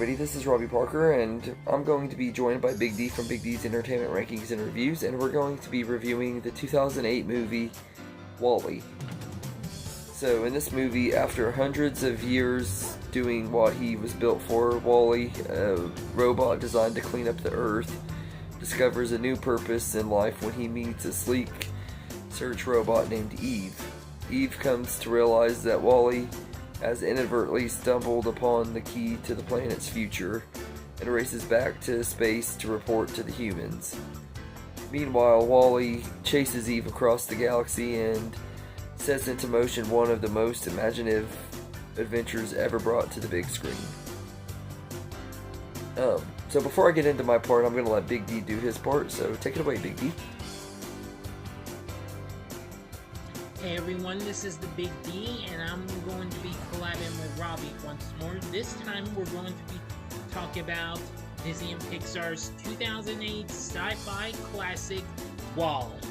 everybody, this is Robbie Parker, and I'm going to be joined by Big D from Big D's Entertainment Rankings and Reviews, and we're going to be reviewing the 2008 movie, WALL-E. So in this movie, after hundreds of years doing what he was built for, WALL-E, a robot designed to clean up the earth, discovers a new purpose in life when he meets a sleek search robot named Eve. Eve comes to realize that WALL-E has inadvertently stumbled upon the key to the planet's future and races back to space to report to the humans. Meanwhile, WALL-E chases Eve across the galaxy and sets into motion one of the most imaginative adventures ever brought to the big screen. So before I get into my part, I'm going to let Big D do his part, so take it away, Big D. Hey everyone, this is the Big D, and I'm going to be collabing with Robbie once more. This time we're going to be talking about Disney and Pixar's 2008 sci-fi classic, WALL-E.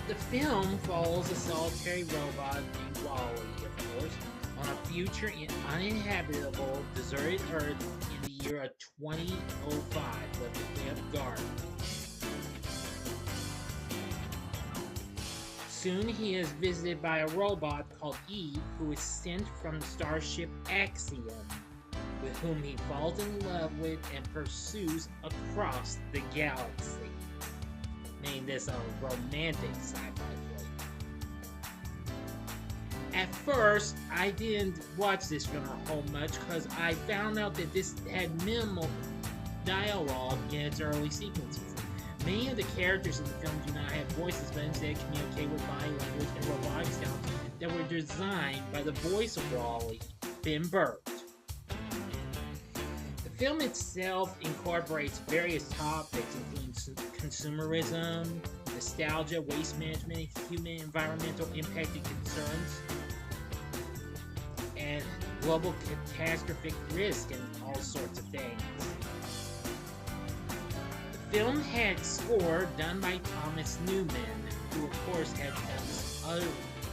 The film follows a solitary robot named WALL-E, of course, on a future uninhabitable, deserted Earth in the year of 2005 with the Jeff Garlin. Soon he is visited by a robot called Eve, who is sent from the starship Axiom, with whom he falls in love with and pursues across the galaxy. Making this a romantic sci-fi flick. At first, I didn't watch this film a whole much because I found out that this had minimal dialogue in its early sequences. Many of the characters in the film do not have voices, but instead communicate with body language and robotic sounds that were designed by the voice of WALL-E, Ben Burt. The film itself incorporates various topics, including consumerism, nostalgia, waste management, human environmental impact and concerns, and global catastrophic risk, and all sorts of things. The film had score done by Thomas Newman, who of course had done other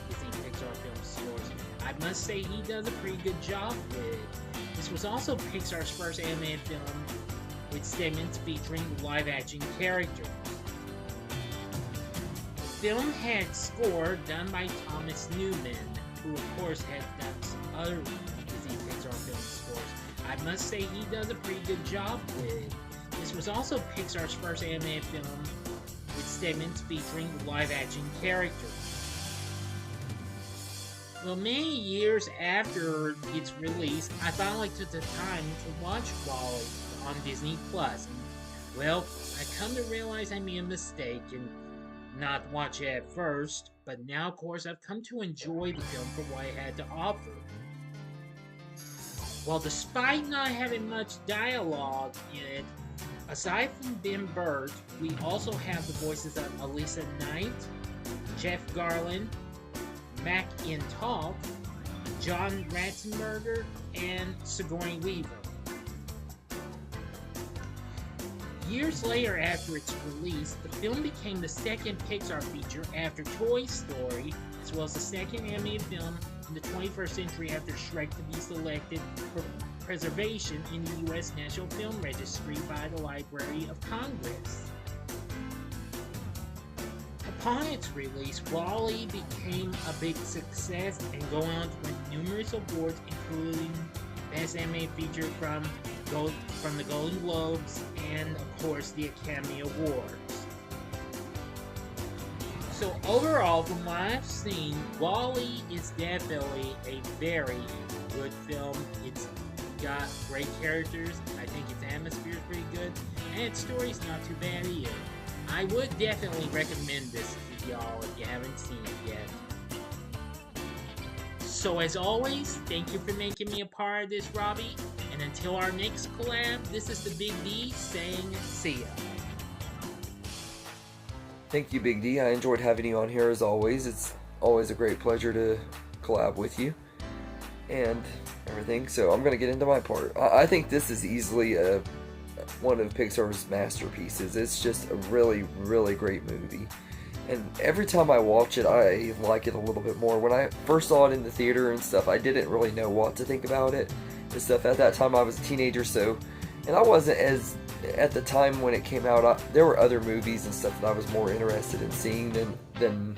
Disney Pixar film scores. I must say he does a pretty good job with it. This was also Pixar's first animated film with segments featuring live-action characters. The film had score done by Thomas Newman, who of course had done some other Disney Pixar film scores. I must say he does a pretty good job with it. This was also Pixar's first animated film with segments featuring live-action characters. Well, many years after its release, I finally took the time to watch WALL-E on Disney+. Well, I come to realize I made a mistake and not watch it at first, but now, of course, I've come to enjoy the film for what it had to offer. Well, despite not having much dialogue in it, aside from Ben Burt, we also have the voices of Elisa Knight, Jeff Garlin, Mac Intalk, John Ratzenberger, and Sigourney Weaver. Years later after its release, the film became the second Pixar feature after Toy Story, as well as the second animated film in the 21st century after Shrek to be selected for preservation in the U.S. National Film Registry by the Library of Congress. Upon its release, WALL-E became a big success and going on to win numerous awards, including Best Animated Feature from the Golden Globes and, of course, the Academy Awards. So overall, from what I've seen, WALL-E is definitely a very good film. It's got great characters, I think its atmosphere is pretty good, and its story's not too bad either. I would definitely recommend this to y'all if you haven't seen it yet. So as always, thank you for making me a part of this, Robbie, and until our next collab, this is the Big D saying see ya. Thank you, Big D. I enjoyed having you on here as always. It's always a great pleasure to collab with you and everything. So I'm going to get into my part. I think this is easily one of Pixar's masterpieces. It's just a really, really great movie. And every time I watch it, I like it a little bit more. When I first saw it in the theater and stuff, I didn't really know what to think about it and stuff. At that time, I was a teenager, so, and I wasn't as, at the time when it came out, there were other movies and stuff that I was more interested in seeing than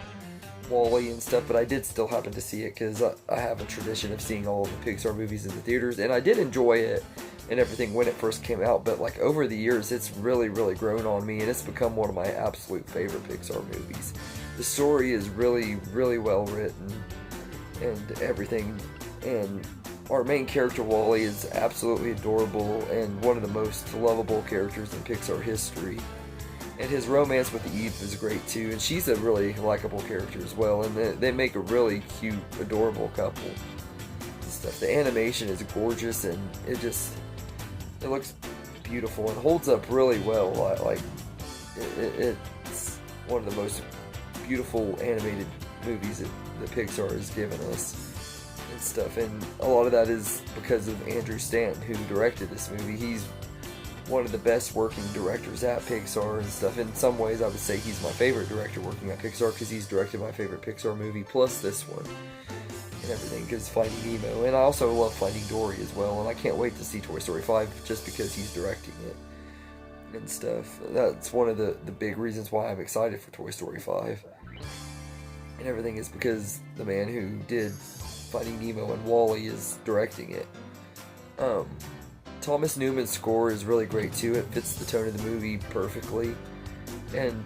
WALL-E and stuff, but I did still happen to see it because I have a tradition of seeing all of the Pixar movies in the theaters, and I did enjoy it and everything when it first came out, but like over the years it's really grown on me, and it's become one of my absolute favorite Pixar movies. The story is really well written and everything, and our main character WALL-E is absolutely adorable and one of the most lovable characters in Pixar history. And his romance with Eve is great too, and she's a really likable character as well, and they make a really cute, adorable couple and stuff. The animation is gorgeous, and it looks beautiful and holds up really well. Like it's one of the most beautiful animated movies that Pixar has given us and stuff. And a lot of that is because of Andrew Stanton, who directed this movie. He's one of the best working directors at Pixar and stuff. In some ways, I would say he's my favorite director working at Pixar because he's directed my favorite Pixar movie plus this one and everything, because Finding Nemo, and I also love Finding Dory as well, and I can't wait to see Toy Story 5 just because he's directing it and stuff. That's one of the big reasons why I'm excited for Toy Story 5 and everything, is because the man who did Finding Nemo and WALL-E is directing it. Thomas Newman's score is really great too. It fits the tone of the movie perfectly, and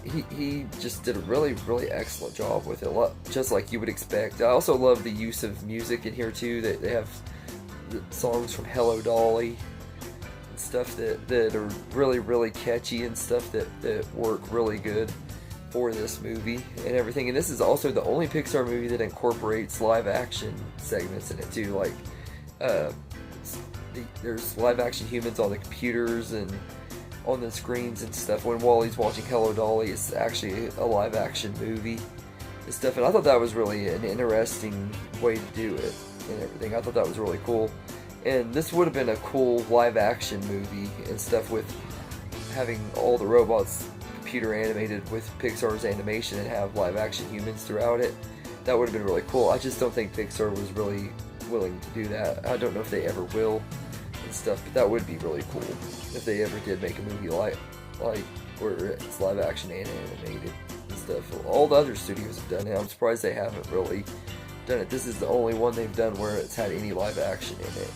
he just did a really excellent job with it, just like you would expect. I also love the use of music in here too. They have the songs from Hello Dolly and stuff that are really catchy and stuff that work really good for this movie and everything. And this is also the only Pixar movie that incorporates live action segments in it too. Like there's live action humans on the computers and on the screens and stuff. When WALL-E's watching Hello Dolly, it's actually a live action movie and stuff, and I thought that was really an interesting way to do it and everything. I thought that was really cool, and this would have been a cool live action movie and stuff, with having all the robots computer animated with Pixar's animation and have live action humans throughout it. That would have been really cool. I just don't think Pixar was really willing to do that. I don't know if they ever will and stuff, but that would be really cool if they ever did make a movie like where it's live action and animated and stuff. All the other studios have done it. I'm surprised they haven't really done it. This is the only one they've done where it's had any live action in it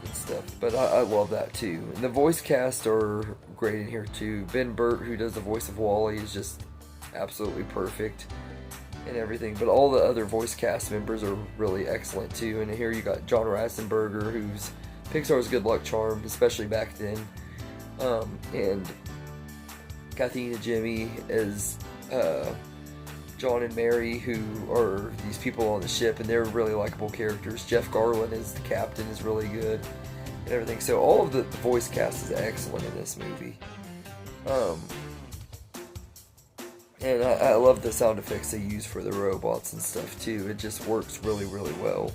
and stuff. But I love that too. And the voice cast are great in here too. Ben Burt, who does the voice of WALL-E, is just absolutely perfect and everything. But all the other voice cast members are really excellent too. And here you got John Ratzenberger, who's Pixar's good luck charm, especially back then. And Kathy and Jimmy as John and Mary, who are these people on the ship, and they're really likable characters. Jeff Garlin as the captain is really good and everything. So all of the voice cast is excellent in this movie. And I love the sound effects they use for the robots and stuff too. It just works really well.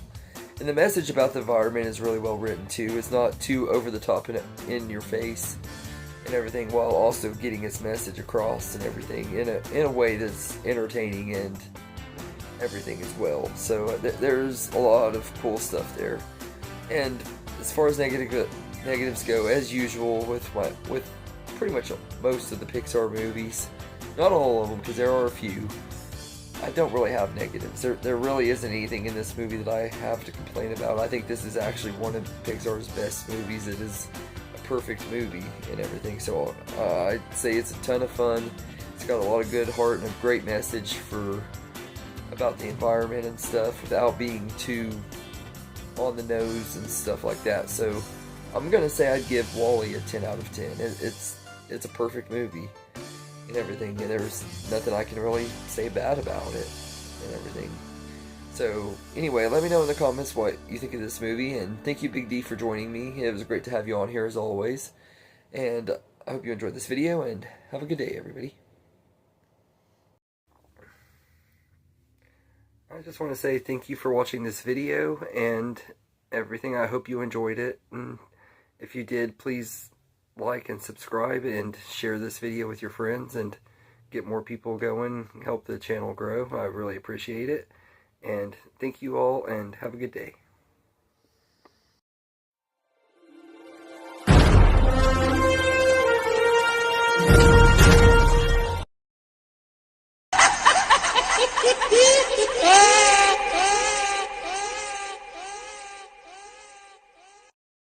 And the message about the environment is really well written too. It's not too over the top and in your face and everything, while also getting its message across and everything in a way that's entertaining and everything as well. So there's a lot of cool stuff there. And as far as negatives go, as usual with pretty much most of the Pixar movies, not all of them because there are a few, I don't really have negatives. There really isn't anything in this movie that I have to complain about. I think this is actually one of Pixar's best movies. It is a perfect movie and everything. So I'd say it's a ton of fun. It's got a lot of good heart and a great message about the environment and stuff without being too on the nose and stuff like that. So I'm gonna say I'd give WALL-E a 10 out of 10. It's a perfect movie and everything, and there's nothing I can really say bad about it and everything. So anyway, let me know in the comments what you think of this movie, and thank you Big D for joining me. It was great to have you on here as always, and I hope you enjoyed this video, and have a good day everybody. I just want to say thank you for watching this video and everything. I hope you enjoyed it, and if you did, please like and subscribe and share this video with your friends and get more people going, help the channel grow. I really appreciate it. And thank you all, and have a good day.